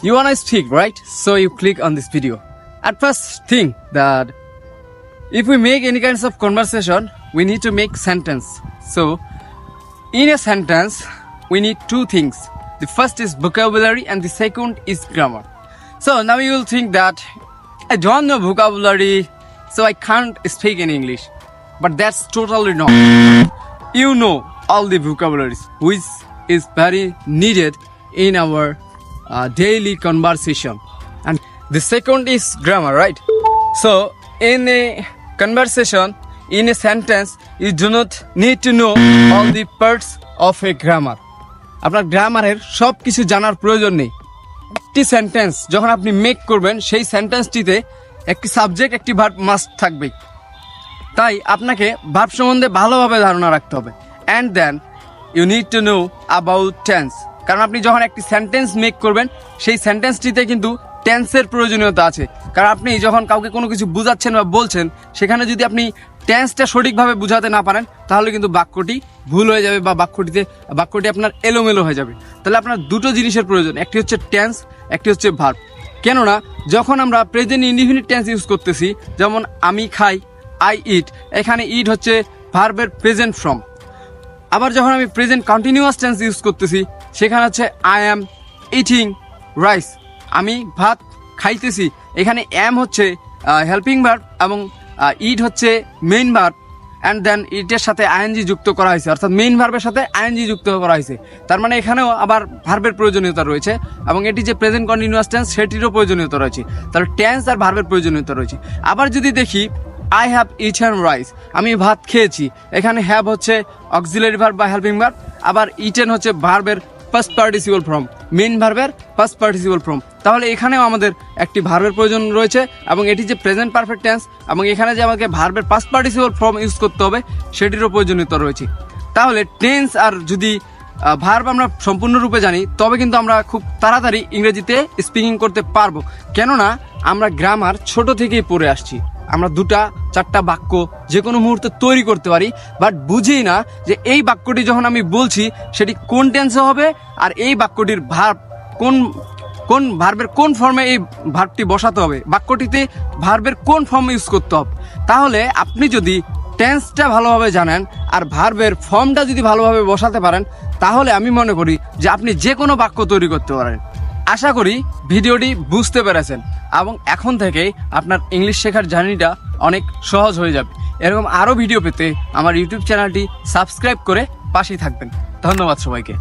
You wanna speak, right? So you click on this video. At first, think that if we make any kinds of conversation, we need to make sentence. So, in a sentence, we need two things. The first is vocabulary and the second is grammar. So now you will think that I don't know vocabulary, so I can't speak in English. But that's totally wrong. You know all the vocabularies, which is very needed in our daily conversation. And the second is grammar, right? So in a conversation, in a sentence, you do not need to know all the parts of a grammar. আপনার গ্রামারের সব কিছু জানার প্রয়োজন নেই। একটি sentence যখন আপনি মেক করবেন, সেই সেন্টেন্সটিতে একটি সাবজেক্ট, একটি ভার্ব মাস্ট থাকবে। তাই আপনাকে ভার্ব সম্বন্ধে ভালোভাবে ধারণা রাখতে হবে। And then you need to know about tense. কারণ আপনি যখন একটি সেন্টেন্স মেক করবেন, সেই সেন্টেন্সটিতে কিন্তু টেন্সের প্রয়োজনীয়তা আছে। কারণ আপনি যখন কাউকে কোনো কিছু বুঝাচ্ছেন বা বলছেন, সেখানে যদি আপনি টেন্সটা সঠিকভাবে বুঝাতে না পারেন, তাহলে কিন্তু বাক্যটি ভুল হয়ে যাবে বা বাক্যটি আপনার এলোমেলো হয়ে যাবে। তাহলে আপনার দুটো জিনিসের প্রয়োজন, একটি হচ্ছে টেন্স, একটি হচ্ছে ভার্ব। কেননা যখন আমরা প্রেজেন্ট ইনডিফিনিট টেন্স ইউজ করতেছি, যেমন আমি খাই, আই ইট, এখানে ইট হচ্ছে ভার্বের প্রেজেন্ট ফর্ম। আবার যখন আমি প্রেজেন্ট কন্টিনিউয়াস টেন্স ইউজ করতেছি, সেখানে হচ্ছে আই অ্যাম ইটিং রাইস, আমি ভাত খাইতেছি। এখানে অ্যাম হচ্ছে হেল্পিং ভার্ব এবং ইট হচ্ছে মেইন ভার্ব। অ্যান্ড দেন ইটের সাথে আইএনজি যুক্ত করা হয়েছে, অর্থাৎ মেইন ভার্বের সাথে আইএনজি যুক্ত করা হয়েছে। তার মানে এখানেও আবার ভার্বের প্রয়োজনীয়তা রয়েছে এবং এটি যে প্রেজেন্ট কন্টিনিউয়াস টেন্স, সেটিরও প্রয়োজনীয়তা রয়েছে। তাহলে টেন্স আর ভার্বের প্রয়োজনীয়তা রয়েছে। আবার যদি দেখি আই হ্যাভ ইটেন রাইস, আমি ভাত খেয়েছি, এখানে হ্যাভ হচ্ছে অক্সিলারি ভার্ব বা হেল্পিং ভার্ব, আবার ইটেন হচ্ছে ভার্বের ফার্স্ট পার্টিসিপল ফর্ম, মেইন ভার্বের ফার্স্ট পার্টিসিপল ফর্ম। তাহলে এখানেও আমাদের একটি ভার্বের প্রয়োজন রয়েছে এবং এটি যে প্রেজেন্ট পারফেক্ট টেন্স এবং এখানে যে আমাকে ভার্বের ফার্স্ট পার্টিসিপল ফর্ম ইউজ করতে হবে, সেটিরও প্রয়োজনীয়তা রয়েছে। তাহলে টেন্স আর যদি ভার্ব আমরা সম্পূর্ণরূপে জানি, তবে কিন্তু আমরা খুব তাড়াতাড়ি ইংরেজিতে স্পিকিং করতে পারবো। কেননা আমরা গ্রামার ছোট থেকেই পড়ে আসছি। আমরা 2-4টা বাক্য যে কোনো মুহূর্তে তৈরি করতে পারি, বাট বুঝি না যে এই বাক্যটি যখন আমি বলছি, সেটি কোন টেন্সে হবে আর এই বাক্যটির ভার্ব কোন ভার্বের কোন ফর্মে এই ভার্বটি বসাতে হবে, বাক্যটিতে ভার্বের কোন ফর্ম ইউজ করতে হবে। তাহলে আপনি যদি টেন্সটা ভালোভাবে জানেন আর ভার্বের ফর্মটা যদি ভালোভাবে বসাতে পারেন, তাহলে আমি মনে করি যে আপনি যে কোনো বাক্য তৈরি করতে পারেন। আশা করি ভিডিওটি বুঝতে পেরেছেন এবং এখন থেকে আপনার ইংলিশ শেখার জার্নিটা অনেক সহজ হয়ে যাবে। এরকম আরও ভিডিও পেতে আমার ইউটিউব চ্যানেলটি সাবস্ক্রাইব করে পাশেই থাকবেন। ধন্যবাদ সবাইকে।